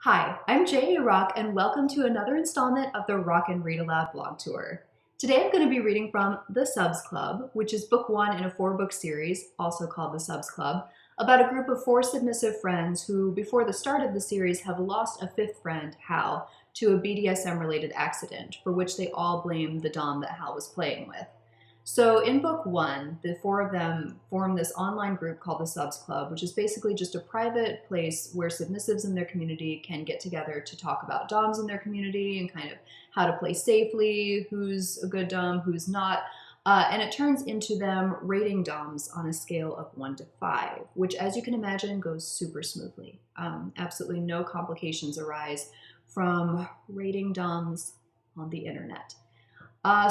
Hi, I'm Rock, and welcome to another installment of the Rockin Read Aloud blog tour. Today I'm going to be reading from The Subs Club, which is book one in a 4-book series, also called The Subs Club, about a group of 4 submissive friends who, before the start of the series, have lost a 5th friend, Hal, to a BDSM-related accident, for which they all blame the dom that Hal was playing with. So in book one, the 4 of them form this online group called the Subs Club, which is basically just a private place where submissives in their community can get together to talk about doms in their community and kind of how to play safely, who's a good dom, who's not. And it turns into them rating doms on a scale of 1 to 5, which, as you can imagine, goes super smoothly. Absolutely no complications arise from rating doms on the internet.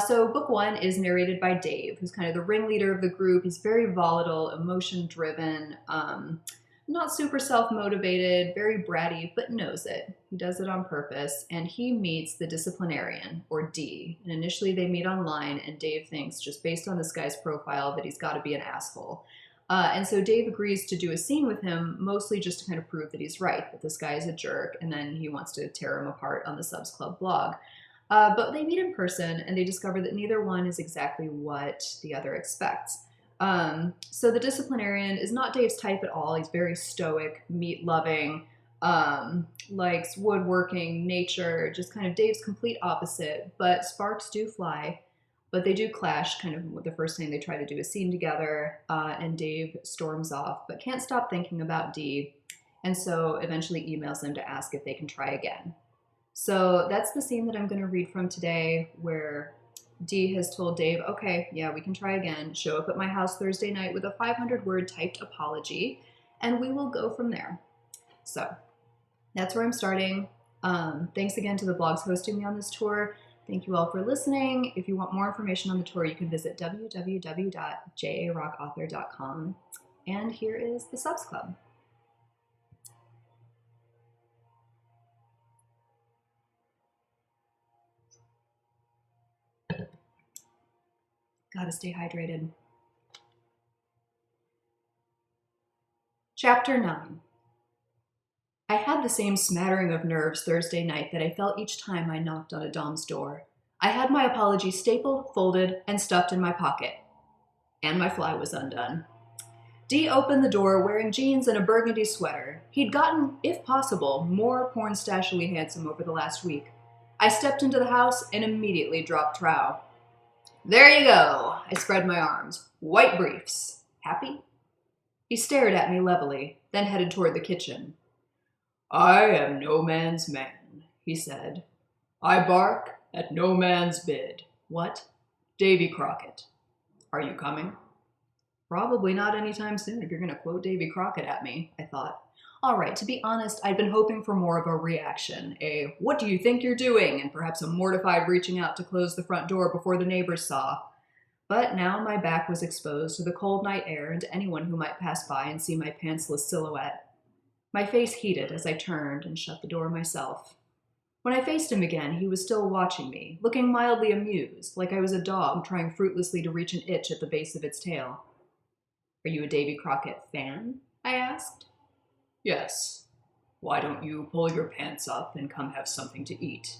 So book one is narrated by Dave, who's kind of the ringleader of the group. He's very volatile, emotion-driven, not super self-motivated, very bratty, but knows it. He does it on purpose, and he meets the Disciplinarian, or D. And initially they meet online, and Dave thinks, just based on this guy's profile, that he's got to be an asshole. And so Dave agrees to do a scene with him, mostly just to kind of prove that he's right, that this guy is a jerk, and then he wants to tear him apart on the Subs Club blog. But they meet in person, and they discover that neither one is exactly what the other expects. So the Disciplinarian is not Dave's type at all. He's very stoic, meat-loving, likes woodworking, nature, just kind of Dave's complete opposite. But sparks do fly, but they do clash kind of the first time they try to do a scene together, and Dave storms off, but can't stop thinking about Dee, and so eventually emails them to ask if they can try again. So that's the scene that I'm going to read from today, where Dee has told Dave, okay, yeah, we can try again. Show up at my house Thursday night with a 500-word typed apology, and we will go from there. So that's where I'm starting. Thanks again to the blogs hosting me on this tour. Thank you all for listening. If you want more information on the tour, you can visit www.jarockauthor.com. And here is the Subs Club. Gotta stay hydrated. Chapter 9. I had the same smattering of nerves Thursday night that I felt each time I knocked on a dom's door. I had my apology stapled, folded, and stuffed in my pocket. And my fly was undone. Dee opened the door wearing jeans and a burgundy sweater. He'd gotten, if possible, more porn-stashily handsome over the last week. I stepped into the house and immediately dropped trow. There you go, I spread my arms. White briefs. Happy? He stared at me levelly, then headed toward the kitchen. I am no man's man, he said. I bark at no man's bid. What? Davy Crockett. Are you coming? Probably not anytime soon if you're going to quote Davy Crockett at me, I thought. All right, to be honest, I'd been hoping for more of a reaction, a what do you think you're doing, and perhaps a mortified reaching out to close the front door before the neighbors saw. But now my back was exposed to the cold night air and to anyone who might pass by and see my pantsless silhouette. My face heated as I turned and shut the door myself. When I faced him again, he was still watching me, looking mildly amused, like I was a dog trying fruitlessly to reach an itch at the base of its tail. Are you a Davy Crockett fan? I asked. Yes. Why don't you pull your pants up and come have something to eat?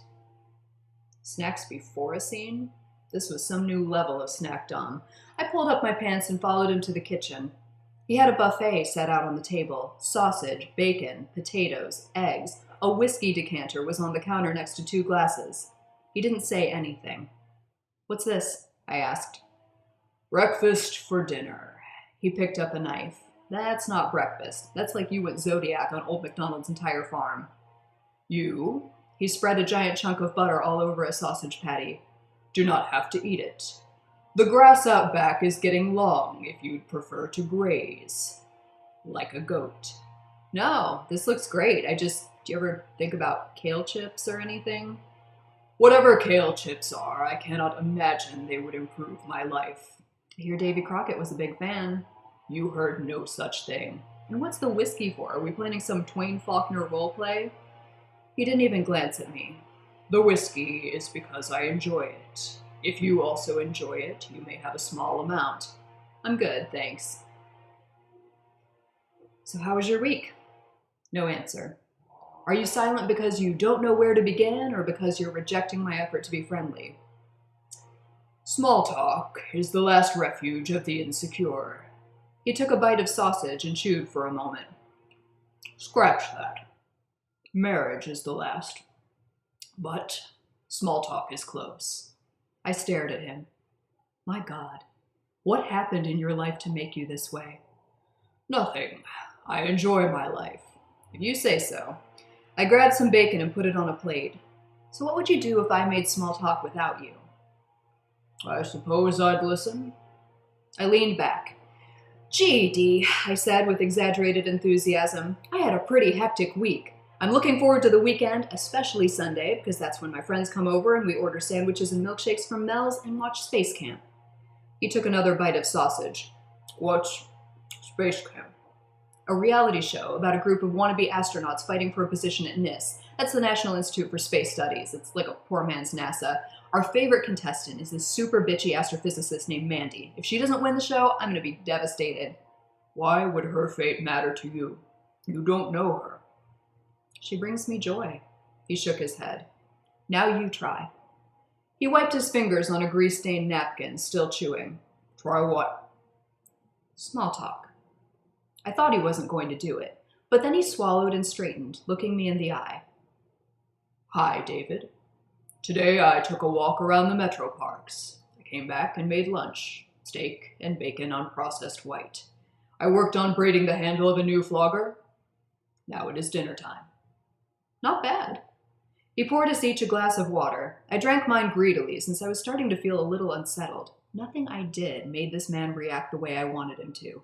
Snacks before a scene? This was some new level of snackdom. I pulled up my pants and followed him to the kitchen. He had a buffet set out on the table. Sausage, bacon, potatoes, eggs. A whiskey decanter was on the counter next to 2 glasses. He didn't say anything. What's this? I asked. Breakfast for dinner. He picked up a knife. That's not breakfast. That's like you went Zodiac on Old MacDonald's entire farm. You? He spread a giant chunk of butter all over a sausage patty. Do not have to eat it. The grass out back is getting long if you'd prefer to graze. Like a goat. No, this looks great. Do you ever think about kale chips or anything? Whatever kale chips are, I cannot imagine they would improve my life. I hear Davy Crockett was a big fan. You heard no such thing. And what's the whiskey for? Are we planning some Twain Faulkner roleplay? He didn't even glance at me. The whiskey is because I enjoy it. If you also enjoy it, you may have a small amount. I'm good, thanks. So how was your week? No answer. Are you silent because you don't know where to begin, or because you're rejecting my effort to be friendly? Small talk is the last refuge of the insecure. He took a bite of sausage and chewed for a moment. Scratch that. Marriage is the last. But small talk is close. I stared at him. My God, what happened in your life to make you this way? Nothing. I enjoy my life. If you say so. I grabbed some bacon and put it on a plate. So what would you do if I made small talk without you? I suppose I'd listen. I leaned back. Gee, Dee, I said with exaggerated enthusiasm, I had a pretty hectic week. I'm looking forward to the weekend, especially Sunday, because that's when my friends come over and we order sandwiches and milkshakes from Mel's and watch Space Camp. He took another bite of sausage. What's Space Camp? A reality show about a group of wannabe astronauts fighting for a position at NIST. That's the National Institute for Space Studies. It's like a poor man's NASA. Our favorite contestant is this super bitchy astrophysicist named Mandy. If she doesn't win the show, I'm going to be devastated. Why would her fate matter to you? You don't know her. She brings me joy. He shook his head. Now you try. He wiped his fingers on a grease-stained napkin, still chewing. Try what? Small talk. I thought he wasn't going to do it, but then he swallowed and straightened, looking me in the eye. Hi, David. Today I took a walk around the metro parks. I came back and made lunch, steak and bacon on processed white. I worked on braiding the handle of a new flogger. Now it is dinner time. Not bad. He poured us each a glass of water. I drank mine greedily since I was starting to feel a little unsettled. Nothing I did made this man react the way I wanted him to.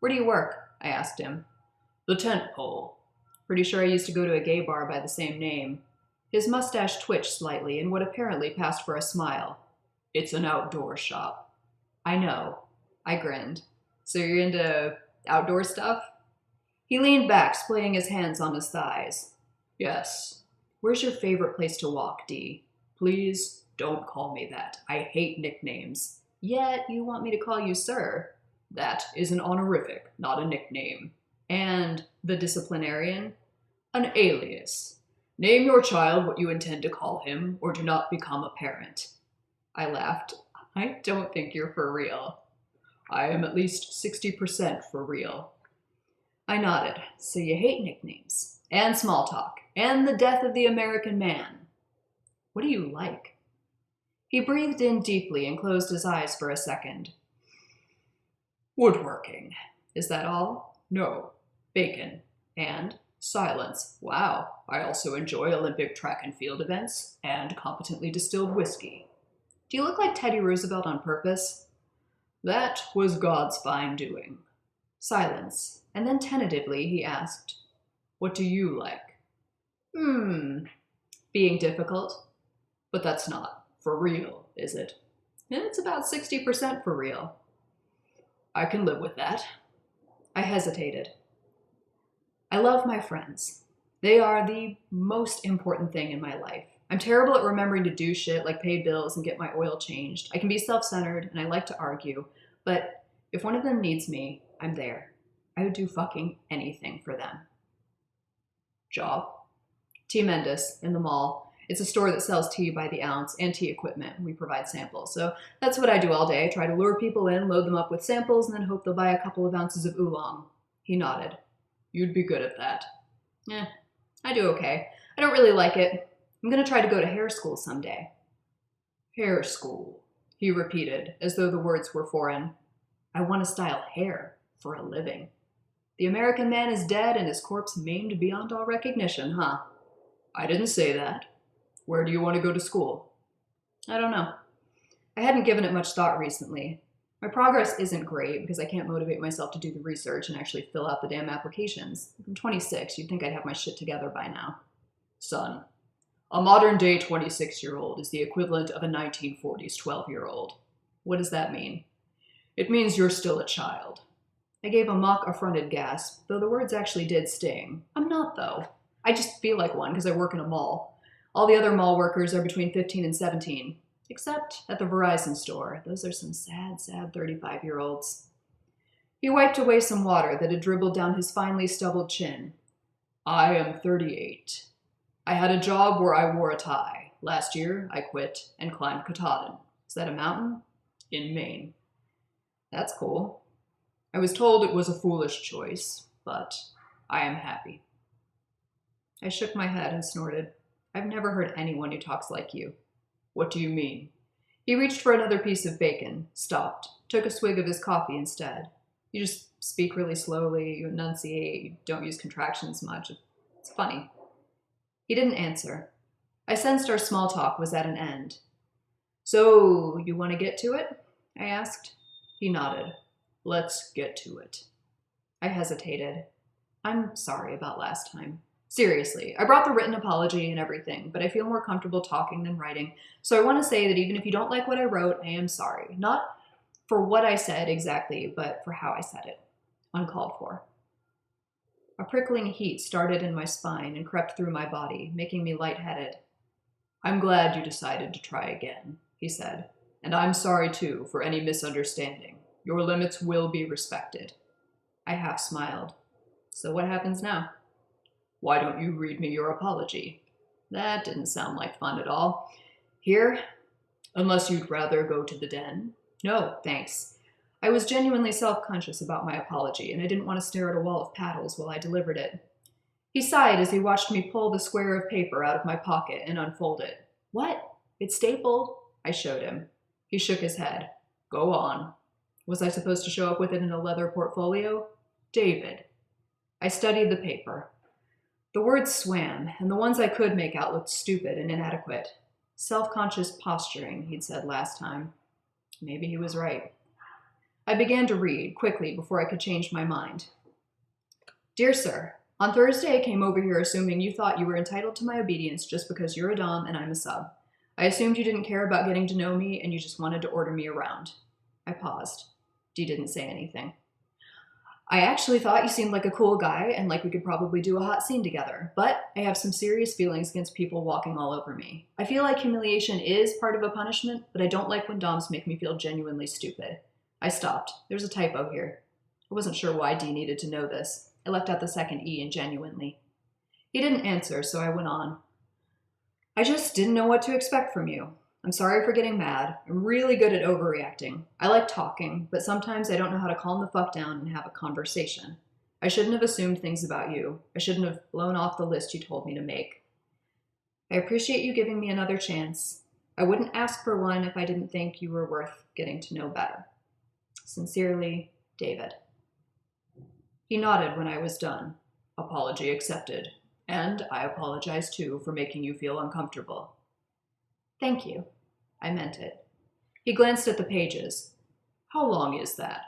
Where do you work? I asked him. The tent pole. Pretty sure I used to go to a gay bar by the same name. His mustache twitched slightly in what apparently passed for a smile. It's an outdoor shop. I know. I grinned. So you're into outdoor stuff? He leaned back, splaying his hands on his thighs. Yes. Where's your favorite place to walk, Dee? Please don't call me that. I hate nicknames. Yet you want me to call you sir. That is an honorific, not a nickname. And the disciplinarian? An alias. Name your child what you intend to call him, or do not become a parent. I laughed. I don't think you're for real. I am at least 60% for real. I nodded. So you hate nicknames, and small talk, and the death of the American man. What do you like? He breathed in deeply and closed his eyes for a second. Woodworking. Is that all? No. Bacon. And silence. Wow. I also enjoy Olympic track and field events and competently distilled whiskey. Do you look like Teddy Roosevelt on purpose? That was God's fine doing. Silence. And then tentatively he asked, What do you like? Being difficult. But that's not for real, is it? It's about 60% for real. I can live with that. I hesitated. I love my friends. They are the most important thing in my life. I'm terrible at remembering to do shit like pay bills and get my oil changed. I can be self-centered and I like to argue, but if one of them needs me, I'm there. I would do fucking anything for them. Job? T. Mendes in the mall. It's a store that sells tea by the ounce and tea equipment. We provide samples. So that's what I do all day. I try to lure people in, load them up with samples, and then hope they'll buy a couple of ounces of oolong. He nodded. You'd be good at that. I do okay. I don't really like it. I'm going to try to go to hair school someday. Hair school, he repeated, as though the words were foreign. I want to style hair for a living. The American man is dead and his corpse maimed beyond all recognition, huh? I didn't say that. Where do you want to go to school? I don't know. I hadn't given it much thought recently. My progress isn't great because I can't motivate myself to do the research and actually fill out the damn applications. I'm 26. You'd think I'd have my shit together by now. Son, a modern-day 26-year-old is the equivalent of a 1940s 12-year-old. What does that mean? It means you're still a child. I gave a mock-affronted gasp, though the words actually did sting. I'm not, though. I just feel like one because I work in a mall. All the other mall workers are between 15 and 17, except at the Verizon store. Those are some sad 35-year-olds. He wiped away some water that had dribbled down his finely stubbled chin. I am 38. I had a job where I wore a tie. Last year, I quit and climbed Katahdin. Is that a mountain? In Maine. That's cool. I was told it was a foolish choice, but I am happy. I shook my head and snorted. I've never heard anyone who talks like you. What do you mean? He reached for another piece of bacon, stopped, took a swig of his coffee instead. You just speak really slowly, you enunciate, you don't use contractions much. It's funny. He didn't answer. I sensed our small talk was at an end. So, you want to get to it? I asked. He nodded. Let's get to it. I hesitated. I'm sorry about last time. Seriously, I brought the written apology and everything, but I feel more comfortable talking than writing, so I want to say that even if you don't like what I wrote, I am sorry. Not for what I said exactly, but for how I said it. Uncalled for. A prickling heat started in my spine and crept through my body, making me lightheaded. I'm glad you decided to try again, he said, and I'm sorry too for any misunderstanding. Your limits will be respected. I half smiled. So what happens now? Why don't you read me your apology? That didn't sound like fun at all. Here? Unless you'd rather go to the den? No, thanks. I was genuinely self-conscious about my apology, and I didn't want to stare at a wall of paddles while I delivered it. He sighed as he watched me pull the square of paper out of my pocket and unfold it. What? It's stapled. I showed him. He shook his head. Go on. Was I supposed to show up with it in a leather portfolio? David. I studied the paper. The words swam, and the ones I could make out looked stupid and inadequate. Self-conscious posturing, he'd said last time. Maybe he was right. I began to read, quickly, before I could change my mind. Dear Sir, on Thursday I came over here assuming you thought you were entitled to my obedience just because you're a dom and I'm a sub. I assumed you didn't care about getting to know me and you just wanted to order me around. I paused. D didn't say anything. I actually thought you seemed like a cool guy and like we could probably do a hot scene together, but I have some serious feelings against people walking all over me. I feel like humiliation is part of a punishment, but I don't like when doms make me feel genuinely stupid. I stopped. There's a typo here. I wasn't sure why D needed to know this. I left out the second E in genuinely. He didn't answer, so I went on. I just didn't know what to expect from you. I'm sorry for getting mad. I'm really good at overreacting. I like talking, but sometimes I don't know how to calm the fuck down and have a conversation. I shouldn't have assumed things about you. I shouldn't have blown off the list you told me to make. I appreciate you giving me another chance. I wouldn't ask for one if I didn't think you were worth getting to know better. Sincerely, David. He nodded when I was done. Apology accepted. And I apologize too for making you feel uncomfortable. Thank you. I meant it. He glanced at the pages. How long is that?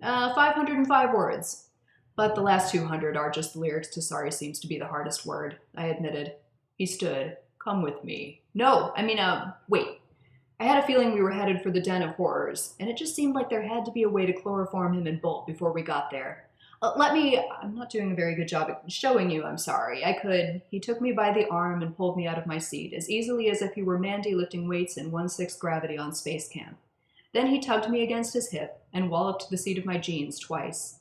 505 words. But the last 200 are just the lyrics to Sorry Seems to be the hardest word, I admitted. He stood. Come with me. No, wait. I had a feeling we were headed for the Den of Horrors, and it just seemed like there had to be a way to chloroform him and Bolt before we got there. I'm not doing a very good job at showing you, I'm sorry. He took me by the arm and pulled me out of my seat, as easily as if he were Mandy lifting weights in 1/6 gravity on space camp. Then he tugged me against his hip and walloped the seat of my jeans twice.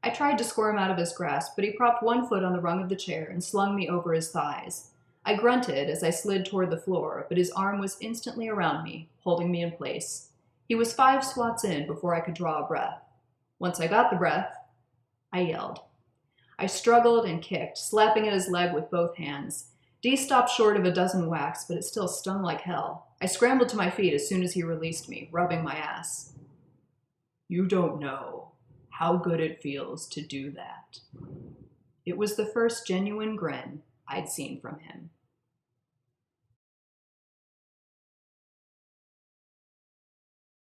I tried to squirm out of his grasp, but he propped one foot on the rung of the chair and slung me over his thighs. I grunted as I slid toward the floor, but his arm was instantly around me, holding me in place. He was 5 swats in before I could draw a breath. Once I got the breath, I yelled. I struggled and kicked, slapping at his leg with both hands. D stopped short of a dozen whacks, but it still stung like hell. I scrambled to my feet as soon as he released me, rubbing my ass. You don't know how good it feels to do that. It was the first genuine grin I'd seen from him.